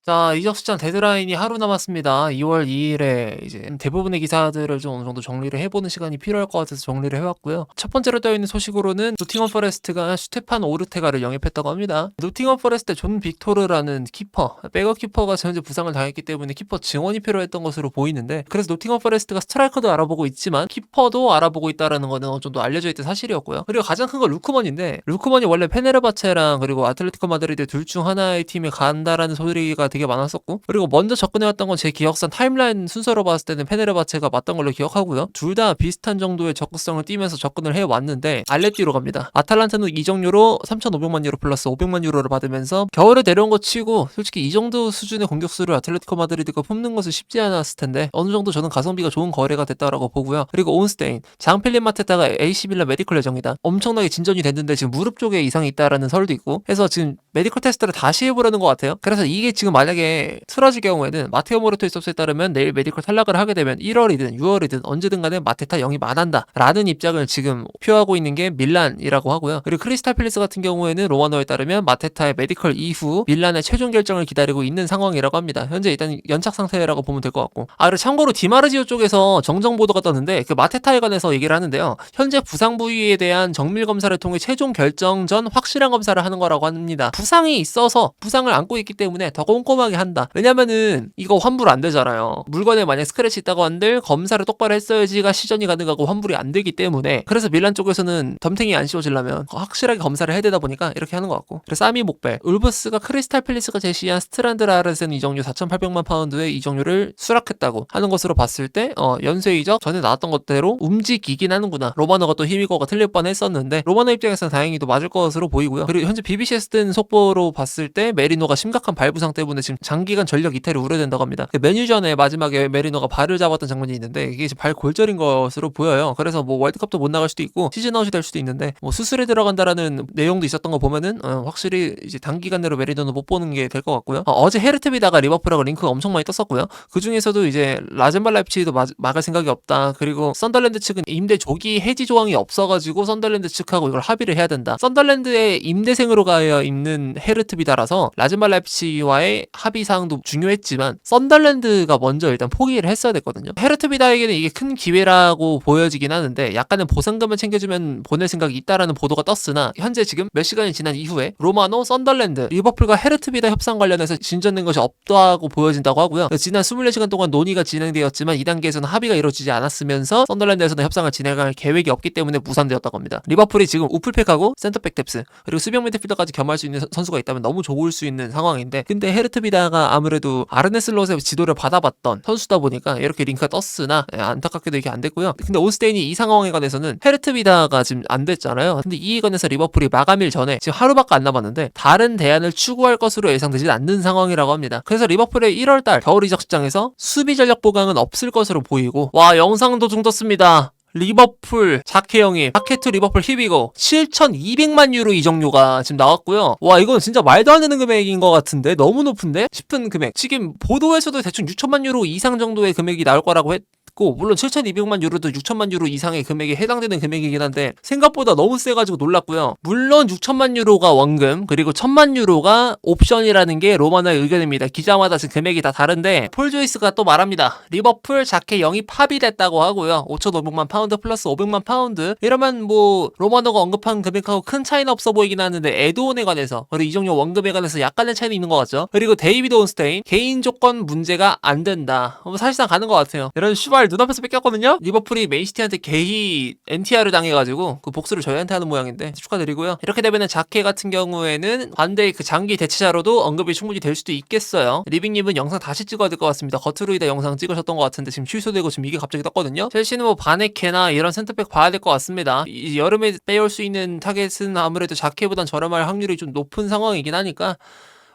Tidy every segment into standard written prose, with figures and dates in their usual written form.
자, 이적 시장 데드라인이 하루 남았습니다. 2월 2일에 이제 대부분의 기사들을 좀 어느 정도 정리를 해보는 시간이 필요할 것 같아서 정리를 해왔고요. 첫 번째로 떠있는 소식으로는 노팅엄 포레스트가 슈테판 오르테가를 영입했다고 합니다. 노팅엄 포레스트 존 빅토르라는 키퍼, 백업 키퍼가 현재 부상을 당했기 때문에 키퍼 증원이 필요했던 것으로 보이는데, 그래서 노팅엄 포레스트가 스트라이커도 알아보고 있지만 키퍼도 알아보고 있다라는 거는 어느 정도 알려져 있던 사실이었고요. 그리고 가장 큰 건 루크먼인데, 루크먼이 원래 페네르바체랑 그리고 아틀레티코 마드리드 둘 중 하나의 팀에 간다라는 소리가 되게 많았었고, 그리고 먼저 접근해왔던 건 제 기억상 타임라인 순서로 봤을 때는 페네르바체가 맞던 걸로 기억하고요. 둘 다 비슷한 정도의 적극성을 띠면서 접근을 해왔는데 알레티로 갑니다. 아탈란타는 이적료로 3,500만 유로 플러스 500만 유로를 받으면서 겨울에 데려온 거 치고 솔직히 이 정도 수준의 공격수를 아틀레티코 마드리드가 품는 것은 쉽지 않았을 텐데 어느 정도 저는 가성비가 좋은 거래가 됐다라고 보고요. 그리고 온스테인, 장필립 마테타가 AC 밀란 메디컬 예정이다. 엄청나게 진전이 됐는데 지금 무릎 쪽에 이상이 있다라는 설도 있고 해서 지금 메디컬 테스트를 다시 해보려는 것 같아요. 그래서 이게 지금 만약에 틀어질 경우에는 마테오 모르토 이섭스에 따르면 내일 메디컬 탈락을 하게 되면 1월이든 6월이든 언제든 간에 마테타 영입 안 한다 라는 입장을 지금 표하고 있는 게 밀란이라고 하고요. 그리고 크리스탈 팰리스 같은 경우에는 로마노에 따르면 마테타의 메디컬 이후 밀란의 최종 결정을 기다리고 있는 상황이라고 합니다. 현재 일단 연착 상태라고 보면 될 것 같고, 그리고 참고로 디마르지오 쪽에서 정정 보도가 떴는데 그 마테타에 관해서 얘기를 하는데요. 현재 부상 부위에 대한 정밀 검사를 통해 최종 결정 전 확실한 검사를 하는 거라고 합니다. 부상이 있어서 부상을 안고 있기 때문에 더 꼼꼼하게 한다. 왜냐면은 이거 환불 안 되잖아요. 물건에 만약 스크래치 있다고 한들 검사를 똑바로 했어야지가 시전이 가능하고 환불이 안 되기 때문에, 그래서 밀란 쪽에서는 덤탱이 안 씌워지려면 확실하게 검사를 해야 되다 보니까 이렇게 하는 것 같고, 그래서 사미 목벨, 울브스가 크리스탈 팰리스가 제시한 스트란드 라르센 이적료 4,800만 파운드의 이적료를 수락했다고 하는 것으로 봤을 때 연쇄 이적 전에 나왔던 것대로 움직이긴 하는구나. 로마노가 또 힘이고가 틀릴 뻔했었는데 로마노 입장에서는 다행히도 맞을 것으로 보이고요. 그리고 현재 BBC에서 뜬 속보로 봤을 때 메리노가 심각한 발 부상 때문에 지금 장기간 전력 이탈이 우려된다고 합니다. 메뉴전에 마지막에 메리노가 발을 잡았던 장면이 있는데 이게 발 골절인 것으로 보여요. 그래서 뭐 월드컵도 못 나갈 수도 있고 시즌 아웃이 될 수도 있는데 뭐 수술에 들어간다라는 내용도 있었던 거 보면은 확실히 이제 단기간 내로 메리노는 못 보는 게 될 것 같고요. 어제 헤르트비다가 리버풀하고 링크가 엄청 많이 떴었고요. 그 중에서도 이제 라젠발 라이프치히도 막을 생각이 없다. 그리고 썬더랜드 측은 임대 조기 해지 조항이 없어가지고 썬더랜드 측하고 이걸 합의를 해야 된다. 썬더랜드의 임대생으로 가야 있는 헤르트비다라서 라젠발 라이프치히와의 합의 사항도 중요했지만 썬더랜드가 먼저 일단 포기를 했어야 됐거든요. 헤르트비다에게는 이게 큰 기회라고 보여지긴 하는데 약간은 보상금을 챙겨주면 보낼 생각이 있다라는 보도가 떴으나 현재 지금 몇 시간이 지난 이후에 로마노, 썬더랜드, 리버풀과 헤르트비다 협상 관련해서 진전된 것이 없다고 보여진다고 하고요. 지난 24시간 동안 논의가 진행되었지만 2단계에서는 합의가 이루어지지 않았으면서 썬더랜드에서는 협상을 진행할 계획이 없기 때문에 무산되었다고 합니다. 리버풀이 지금 우플팩하고 센터백 뎁스 그리고 수비형 미드필더까지 겸할 수 있는 선수가 있다면 너무 좋을 수 있는 상황인데, 근데 헤르트비다가 아무래도 아르네 슬롯의 지도를 받아봤던 선수다 보니까 이렇게 링크가 떴으나 안타깝게도 이게 안 됐고요. 근데 온스테인이 이 상황에 관해서는 헤르트비다가 지금 안 됐잖아요. 근데 이에 관해서 리버풀이 마감일 전에 지금 하루밖에 안 남았는데 다른 대안을 추구할 것으로 예상되지 않는 상황이라고 합니다. 그래서 리버풀의 1월달 겨울 이적 시장에서 수비 전력 보강은 없을 것으로 보이고, 와, 영상도 좀 떴습니다. 리버풀 자케 영입, 자케2 리버풀 히비고 7,200만 유로 이적료가 지금 나왔고요. 와, 이건 진짜 말도 안 되는 금액인 것 같은데 너무 높은데 싶은 금액. 지금 보도에서도 대충 6천만 유로 이상 정도의 금액이 나올 거라고 물론 7,200만 유로도 6천만 유로 이상의 금액에 해당되는 금액이긴 한데 생각보다 너무 세가지고 놀랐고요. 물론 6천만 유로가 원금 그리고 1,000만 유로가 옵션이라는 게 로마노의 의견입니다. 기자마다 지금 금액이 다 다른데 폴 조이스가 또 말합니다. 리버풀 자케 영입 합의됐다고 하고요. 5,500만 파운드 플러스 500만 파운드 이러면 뭐 로마노가 언급한 금액하고 큰 차이는 없어 보이긴 하는데 에드온에 관해서 그리고 이적료 원금에 관해서 약간의 차이는 있는 것 같죠. 그리고 데이비드 온스테인 개인 조건 문제가 안 된다. 사실상 가는 것 같아요. 이런 슈발 눈앞에서 뺏겼거든요. 리버풀이 맨시티한테 개히 NTR을 당해가지고 그 복수를 저희한테 하는 모양인데 축하드리고요. 이렇게 되면은 자케 같은 경우에는 반대의 그 장기 대체자로도 언급이 충분히 될 수도 있겠어요. 리빙님은 영상 다시 찍어야 될 것 같습니다. 거트루이다 영상 찍으셨던 것 같은데 지금 취소되고 지금 이게 갑자기 떴거든요. 첼시는 뭐 바네케나 이런 센터백 봐야 될 것 같습니다. 이 여름에 빼올 수 있는 타겟은 아무래도 자케보단 저렴할 확률이 좀 높은 상황이긴 하니까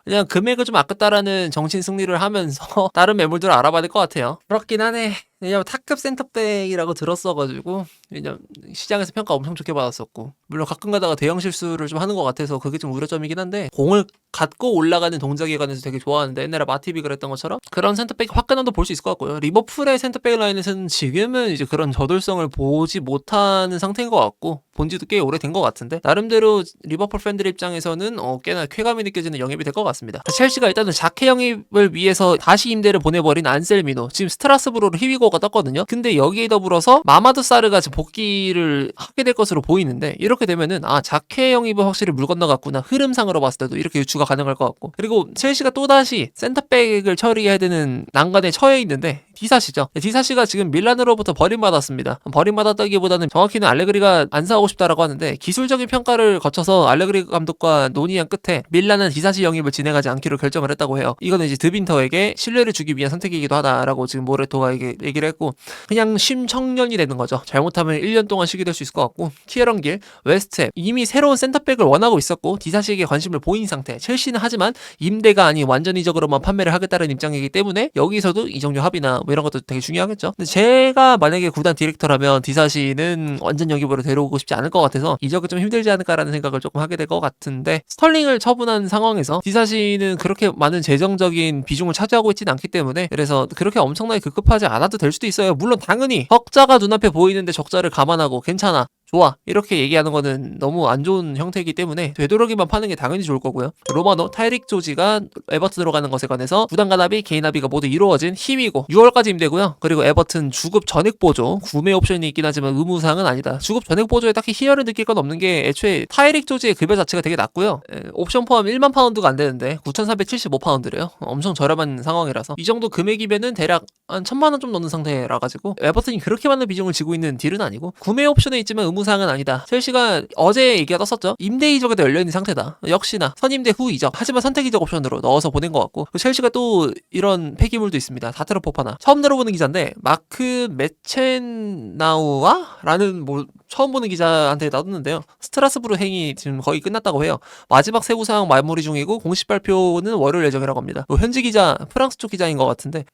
그냥 금액을 좀 아꼈다라는 정신 승리를 하면서 다른 매물들을 알아봐야 될 것 같아요. 그렇긴 하네. 왜냐면 탑급 센터백이라고 들었어가지고, 왜냐면 시장에서 평가 엄청 좋게 받았었고, 물론 가끔 가다가 대형 실수를 좀 하는 것 같아서 그게 좀 우려점이긴 한데, 공을 갖고 올라가는 동작에 관해서 되게 좋아하는데, 옛날에 마티비 그랬던 것처럼 그런 센터백 화끈함도 볼 수 있을 것 같고요. 리버풀의 센터백 라인에서는 지금은 이제 그런 저돌성을 보지 못하는 상태인 것 같고, 본지도 꽤 오래된 것 같은데, 나름대로 리버풀 팬들 입장에서는 꽤나 쾌감이 느껴지는 영입이 될 것 같습니다. 첼시가 일단은 자케 영입을 위해서 다시 임대를 보내버린 안셀미노, 지금 스트라스부르로 히위고가 떴거든요. 근데 여기에 더불어서 마마드 사르가 지금 복귀를 하게 될 것으로 보이는데, 이렇게 되면은 자케 영입은 확실히 물 건너갔구나, 흐름상으로 봤을 때도 이렇게 유추가 가능할 것 같고, 그리고 첼시가 또다시 센터백을 처리해야 되는 난관에 처해 있는데, 디사시죠. 디사시가 지금 밀란으로부터 버림받았습니다. 버림받았다기보다는 정확히는 알레그리가 안 사오고 싶다라고 하는데, 기술적인 평가를 거쳐서 알레그리 감독과 논의한 끝에 밀란은 디사시 영입을 진행하지 않기로 결정을 했다고 해요. 이거는 이제 드빈터에게 신뢰를 주기 위한 선택이기도 하다라고 지금 모레토가 얘기를 했고, 그냥 심청년이 되는 거죠. 잘못하면 1년 동안 쉬게 될 수 있을 것 같고, 키에런길, 웨스트햄 이미 새로운 센터백을 원하고 있었고 디사시에게 관심을 보인 상태. 첼시는 하지만 임대가 아닌 완전 이적으로만 판매를 하겠다는 입장이기 때문에 여기서도 이적료 합의나 뭐 이런 것도 되게 중요하겠죠. 근데 제가 만약에 구단 디렉터라면 디사시는 완전 영입으로 데려오고 싶지 않을 것 같아서 이적이 좀 힘들지 않을까라는 생각을 조금 하게 될 것 같은데, 스털링을 처분한 상황에서 디사시는 그렇게 많은 재정적인 비중을 차지하고 있지는 않기 때문에, 그래서 그렇게 엄청나게 급급하지 않아도 될 수도 있어요. 물론 당연히 적자가 눈앞에 보이는데 적자를 감안하고 괜찮아, 좋아, 이렇게 얘기하는 거는 너무 안 좋은 형태이기 때문에 되도록이면 파는 게 당연히 좋을 거고요. 로마노, 타이릭 조지가 에버튼으로 가는 것에 관해서 구단 간합의 개인 합의가 모두 이루어진 히위고 6월까지 임대고요. 그리고 에버튼 주급 전액 보조, 구매 옵션이 있긴 하지만 의무사항은 아니다. 주급 전액 보조에 딱히 희열을 느낄 건 없는 게, 애초에 타이릭 조지의 급여 자체가 되게 낮고요. 옵션 포함 1만 파운드가 안 되는데 9,475파운드래요. 엄청 저렴한 상황이라서 이 정도 금액이면은 대략 한 1,000만 원 좀 넘는 상태라 가지고 에버튼이 그렇게 많은 비중을 지고 있는 딜은 아니고, 구매 옵션에 있지만 의무사항은 아니다. 첼시가 어제 얘기가 떴었죠. 임대 이적에도 열려있는 상태다. 역시나 선임대 후 이적, 하지만 선택 이적 옵션으로 넣어서 보낸 것 같고, 첼시가 또 이런 폐기물도 있습니다. 다트로 포파나 처음 들어보는 기자인데, 마크 메첸나우아? 라는 뭐 처음 보는 기자한테 놔뒀는데요. 스트라스부르 행이 지금 거의 끝났다고 해요. 마지막 세부 사항 마무리 중이고 공식 발표는 월요일 예정이라고 합니다. 현지 기자, 프랑스 쪽 기자인 것 같은데,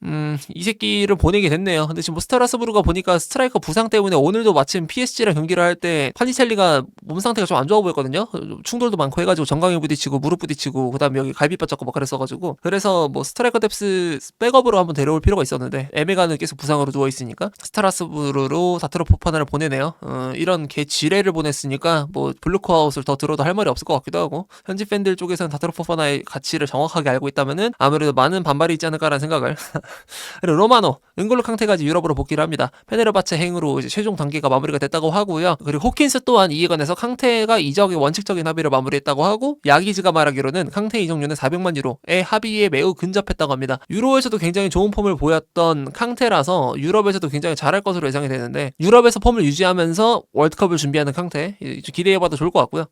이 새끼를 보내게 됐네요. 근데 지금 뭐 스트라스부르가 보니까 스트라이커 부상 때문에 오늘도 마침 PSG랑 경기를 할 때 파니첼리가 몸 상태가 좀 안 좋아 보였거든요. 충돌도 많고 해가지고 정강이 부딪히고 무릎 부딪히고 그다음에 여기 갈비뼈 쩍고 막 그랬어가지고, 그래서 뭐 스트라이커 뎁스 백업으로 한번 데려올 필요가 있었는데 에메가는 계속 부상으로 누워 있으니까 스트라스부르로 다트로 포파나를 보내네요. 이런 개 지뢰를 보냈으니까 뭐 블루코아웃을 더 들어도 할 말이 없을 것 같기도 하고, 현지 팬들 쪽에서는 다트로 포파나의 가치를 정확하게 알고 있다면은 아무래도 많은 반발이 있지 않을까라는 생각을. 그리고 로마노, 은골로 캉테까지 유럽으로 복귀를 합니다. 페네르바체 행으로 이제 최종 단계가 마무리가 됐다고 하고요. 그리고 호킨스 또한 이에 관해서 캉테가 이적의 원칙적인 합의를 마무리했다고 하고, 야기즈가 말하기로는 캉테 이적료는 400만 유로의 합의에 매우 근접했다고 합니다. 유로에서도 굉장히 좋은 폼을 보였던 캉테라서 유럽에서도 굉장히 잘할 것으로 예상이 되는데, 유럽에서 폼을 유지하면서 월드컵을 준비하는 캉테, 기대해봐도 좋을 것 같고요.